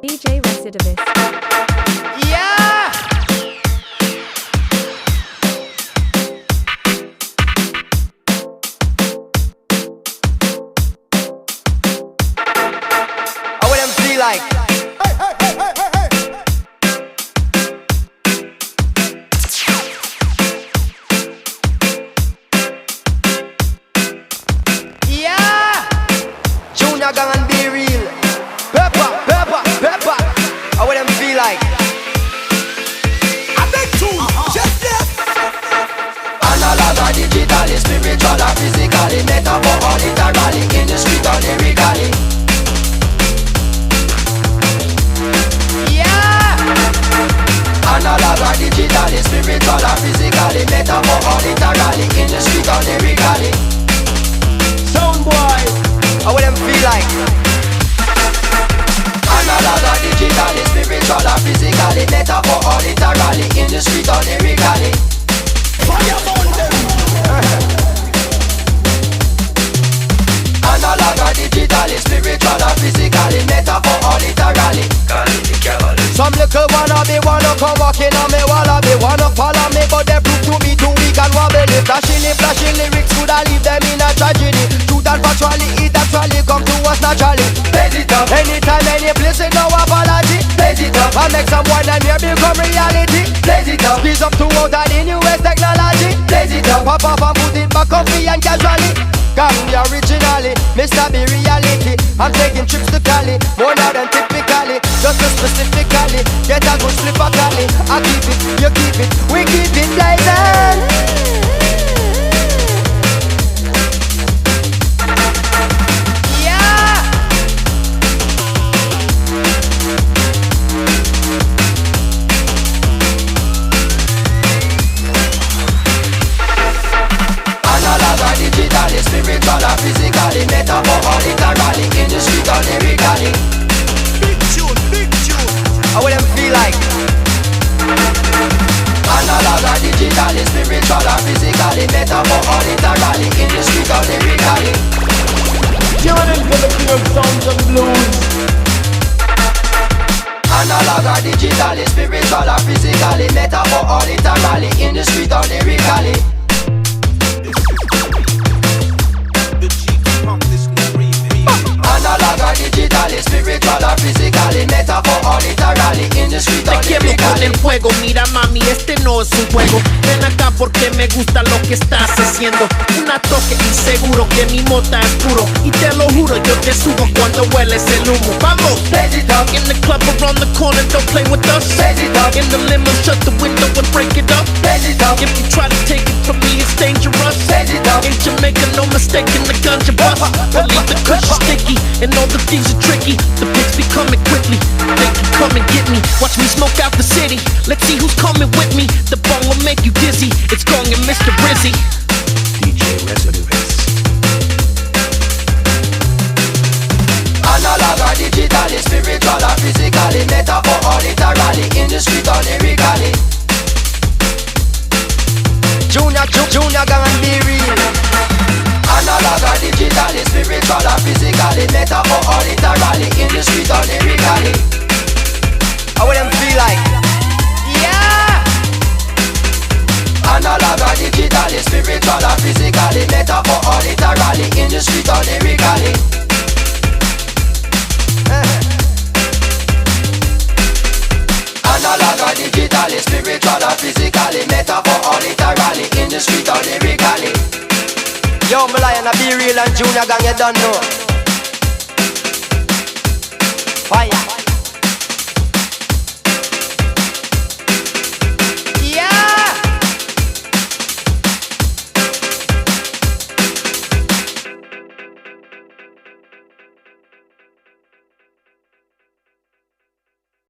DJ Recidivist. Yeah! How would them feel like? Yeah! Junior gang and be real. Pepper, pepper, pepper. How would them feel like? I beg to just yes. Analog or digital, spiritual or physical, metaphor or literally, in the street or lyrically. Yeah! Analog or digital, spiritual or physical, metaphor or literally, in the street or lyrically. Sound boy, how would them feel like? Analog or digital, spiritual or physical, metaphor or literally, in the street or lyrically. Fire on them. Analog or digital, spiritual or physical, metaphor or literally. Some little wanna come walking on me, wanna follow me, but they prove to be too weak and wobbly. Flashing lyrics could I leave them in a tragedy. Truth and factually, it actually come to us naturally. Blaze it up. Anytime, any place, no apology. Blaze it up. I make some wine and here become reality. Blaze it up. Squeeze up to out of the newest technology. Blaze it up. Pop off and put it back comfy and casually. Come me originally, Mr. B reality. I'm taking trips to Cali, more now than typically. Just so specifically, get a good slip of Cali. I keep it, you keep it, we keep it blazing. Yeah! Analog or digital, spiritual or physical, metaphor or literally, in the street or lyrically. Big tune, big tune. How would them feel like? Analog or digital, spiritual or physical, metaphor or literally, in the street or lyrically. Tune in for the king of sounds and blues. Analog or digital, spiritual or physical, metaphor or literally, in the street or lyrically. The G pump this one remix. Analog or digital, spiritual or physical, metaphor or literally, in the street Te or quiero con lyrically. el fuego, mira mami, este no es un juego. Ven acá porque me gusta lo que estás haciendo. Una toque inseguro que mi mota es puro. Y te lo juro, yo te subo cuando hueles el humo. Vamos! Blaze it up. In the club around the corner, don't play with us. Blaze it up. In the limo, shut the window and break it up. Blaze it up. If you try to take it from me, it's dangerous. Blaze it up. In Jamaica, no mistake in the ganja bus. Believe the kush is sticky and all the things are tricky. The pigs be coming quickly, they can come and get me. Watch me smoke out the city, let's see who's coming with me. The bong will make you dizzy, it's Gong and Mr. Rizzy. DJ Recidivist. Analog or digital, spiritual or physical, metaphor or literally, in the street or lyrically. Junior gang and be real. Analog or digital, spiritual or physical, metaphor or literally, in the street or lyrically. How would them feel like? Yeah! Analog or digital, spiritual or physical, metaphor or literally, in the street or lyrically. Analog or digital, spiritual or physical, metaphor or literally, in the street or lyrically. Yo, me lion a be real and Junior gang, you don't know. Fire.